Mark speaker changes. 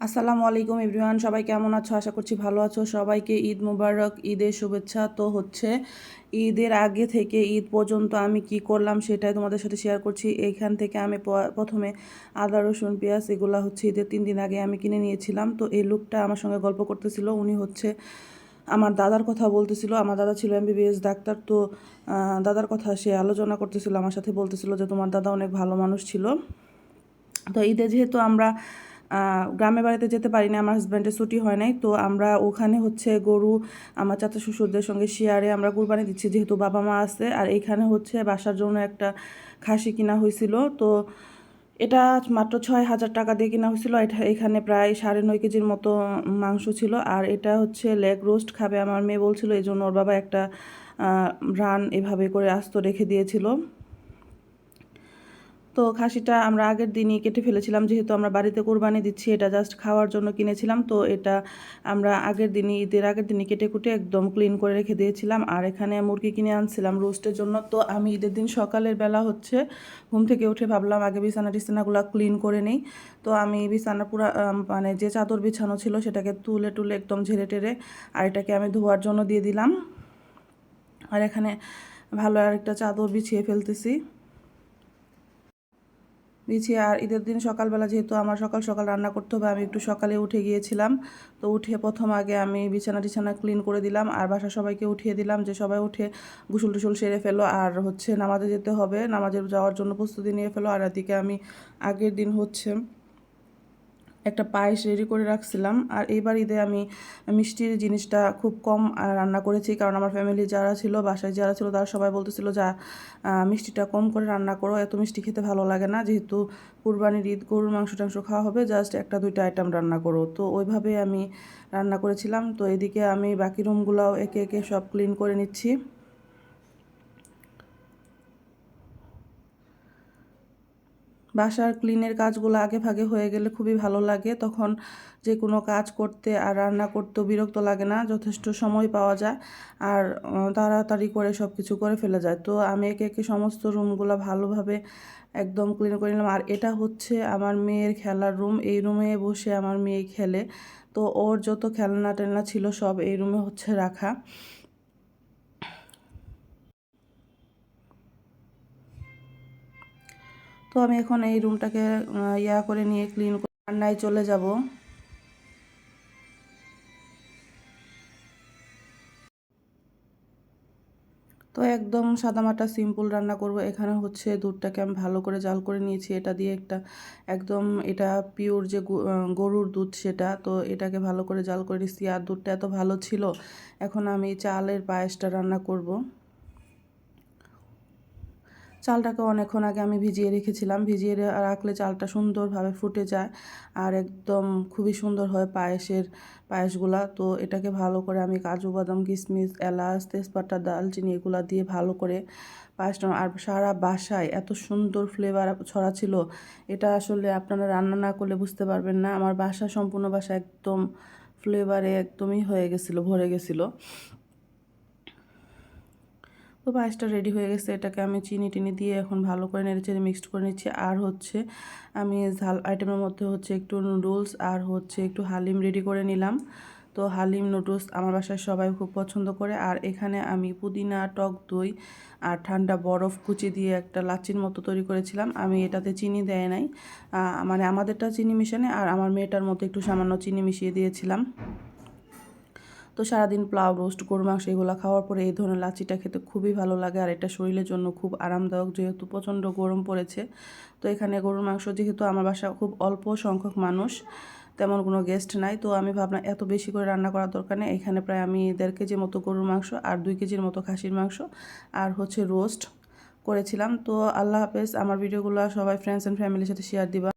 Speaker 1: আসসালামু আলাইকুম এভরিওয়ান, সবাই কেমন আছো? আশা করছি ভালো আছো। সবাইকে ঈদ মুবারক, ঈদের শুভেচ্ছা। তো ঈদের আগে থেকে ঈদ পর্যন্ত আমি কি করলাম সেটাই তোমাদের সাথে শেয়ার করছি। এইখান থেকে আমি প্রথমে আদা রসুন পেঁয়াজ এগুলো ঈদের 3 দিন আগে আমি কিনে নিয়েছিলাম। তো এই লোকটা আমার সঙ্গে গল্প করতেছিল, উনি আমার দাদার কথা বলতেছিল। আমার দাদা ছিল এমবিবিএস ডাক্তার। তো দাদার কথা সে আলোচনা করতেছিল, আমার সাথে বলতেছিল যে তোমার দাদা অনেক ভালো মানুষ ছিল। তো ঈদে যেহেতু আমরা গ্রামের বাড়িতে যেতে পারি না, আমার হাজব্যান্ডের ছুটি হয় নাই, তো আমরা ওখানে গরু আমার চাচা শ্বশুরদের সঙ্গে শেয়ারে আমরা কুরবানি দিচ্ছি, যেহেতু বাবা মা আছে। আর এইখানে বাসার জন্য একটা খাসি কিনা হয়েছিল। তো এটা মাত্র 6,000 টাকা দিয়ে কিনা হয়েছিল। এখানে প্রায় 9.5 কেজির মতো মাংস ছিল। আর এটা লেগ রোস্ট খাবে আমার মেয়ে বলছিল, এই জন্য ওর বাবা একটা রান এভাবে করে আস্ত রেখে দিয়েছিল। তো খাসিটা আমরা আগের দিনই কেটে ফেলেছিলাম, যেহেতু আমরা বাড়িতে কোরবানি দিচ্ছি, এটা জাস্ট খাওয়ার জন্য কিনেছিলাম। তো এটা আমরা ঈদের আগের দিনই কেটে কুটে একদম ক্লিন করে রেখে দিয়েছিলাম। আর এখানে মুরগি কিনে আনছিলাম রোস্টের জন্য। তো আমি ঈদের দিন সকালের বেলা ঘুম থেকে উঠে ভাবলাম আগে বিছানা টিছানাগুলো ক্লিন করে নিই। তো আমি বিছানা পুরো মানে যে চাদর বিছানো ছিল সেটাকে তুলে টুলে একদম ঝেড়ে টেরে আর এটাকে আমি ধোয়ার জন্য দিয়ে দিলাম। আর এখানে ভালো আরেকটা চাদর বিছিয়ে ফেলতেছি। আর ঈদের দিন সকালবেলা যেহেতু আমার সকাল সকাল রান্না করতে হবে, আমি একটু সকালে উঠে গিয়েছিলাম। তো উঠে প্রথম আগে আমি বিছানা টিছানা ক্লিন করে দিলাম, আর বাসা সবাইকে উঠিয়ে দিলাম যে সবাই উঠে গোসল টুসল সেরে ফেলো। আর নামাজে যেতে হবে, নামাজে যাওয়ার জন্য প্রস্তুতি নিয়ে ফেলো। আর এদিকে আমি আগের দিন একটা পায়েস রেডি করে রাখছিলাম। আর এইবার ঈদে আমি মিষ্টির জিনিসটা খুব কম রান্না করেছি, কারণ আমার ফ্যামিলি যারা ছিল, বাসায় যারা ছিল, তারা সবাই বলতেছিল যে মিষ্টিটা কম করে রান্না করো, এত মিষ্টি খেতে ভালো লাগে না, যেহেতু কুরবানির ঈদ, গরুর মাংস টাংস খাওয়া হবে, জাস্ট একটা দুইটা আইটেম রান্না করো। তো ওইভাবে আমি রান্না করেছিলাম। তো এদিকে আমি বাকি রুমগুলোও একে একে সব ক্লিন করে নিচ্ছি। বাসার ক্লিনের কাজগুলো আগে ভাগে হয়ে গেলে খুবই ভালো লাগে, তখন যে কোনো কাজ করতে আর রান্না করতেও বিরক্ত লাগে না, যথেষ্ট সময় পাওয়া যায়। আর তাড়াতাড়ি করে সব কিছু করে ফেলে যায়। তো আমি একে একে সমস্ত রুমগুলো ভালোভাবে একদম ক্লিন করে নিলাম। আর এটা আমার মেয়ের খেলার রুম, এই রুমে বসে আমার মেয়ে খেলে। তো ওর যত খেলনা টেলনা ছিল সব এই রুমে রাখা। তো আমি এখন এই রুমটাকে করে নিয়ে ক্লিন করে রান্নায় চলে যাব। তো একদম সাদামাটা সিম্পল রান্না করব। এখানে দুধটাকে আমি ভালো করে জাল করে নিয়েছি, এটা দিয়ে একদম এটা পিওর যে গরুর দুধ সেটা। তো এটাকে ভালো করে জাল করে নিচ্ছি। আর দুধটা এত ভালো ছিল। এখন আমি চালের পায়েসটা রান্না করব। চালটাকে অনেকক্ষণ আগে আমি ভিজিয়ে রেখেছিলাম, ভিজিয়ে রাখলে চালটা সুন্দরভাবে ফুটে যায় আর একদম খুবই সুন্দর হয় পায়েসগুলা। তো এটাকে ভালো করে আমি কাজু বাদাম কিশমিশ এলাচ তেজপাতা দালচিনি এগুলা দিয়ে ভালো করে পায়েসটা, আর সারা বাসায় এত সুন্দর ফ্লেভার ছড়া ছিল, এটা আসলে আপনারা রান্না না করলে বুঝতে পারবেন না। আমার সম্পূর্ণ বাসা একদম ফ্লেভারে একদমই হয়ে গেছিলো, ভরে গেছিলো। তো পায়েসটা রেডি হয়ে গেছে, এটাকে আমি চিনি টিনি দিয়ে এখন ভালো করে নেড়েচেড়ে মিক্সড করে নিচ্ছি। আর আমি ঝাল আইটেমের মধ্যে একটু নুডলস আর একটু হালিম রেডি করে নিলাম। তো হালিম নুডলস আমার বাসায় সবাই খুব পছন্দ করে। আর এখানে আমি পুদিনা টক দই আর ঠান্ডা বরফ কুচি দিয়ে একটা লাচ্ছির মতো তৈরি করেছিলাম। আমি এটাতে চিনি দেয় নাই, মানে আমাদেরটা চিনি মিশানে, আর আমার মেয়েটার মধ্যে একটু সামান্য চিনি মিশিয়ে দিয়েছিলাম। তো সারাদিন পোলাও রোস্ট গরুর মাংস এগুলো খাওয়ার পরে এই ধরনের লাচিটা খেতে খুবই ভালো লাগে। আর এটা শরীরের জন্য খুব আরামদায়ক, যেহেতু প্রচণ্ড গরম পড়েছে। তো এখানে গরুর মাংস, যেহেতু আমার বাসা খুব অল্প সংখ্যক মানুষ, তেমন কোনো গেস্ট নাই, তো আমি ভাবলাম এত বেশি করে রান্না করার দরকার নেই। এখানে প্রায় আমি 1.5 কেজির মতো গরুর মাংস আর 2 কেজির মতো খাসির মাংস আর রোস্ট করেছিলাম। তো আল্লাহ হাফেজ। আমার ভিডিওগুলো সবাই ফ্রেন্ডস অ্যান্ড ফ্যামিলির সাথে শেয়ার দিবা।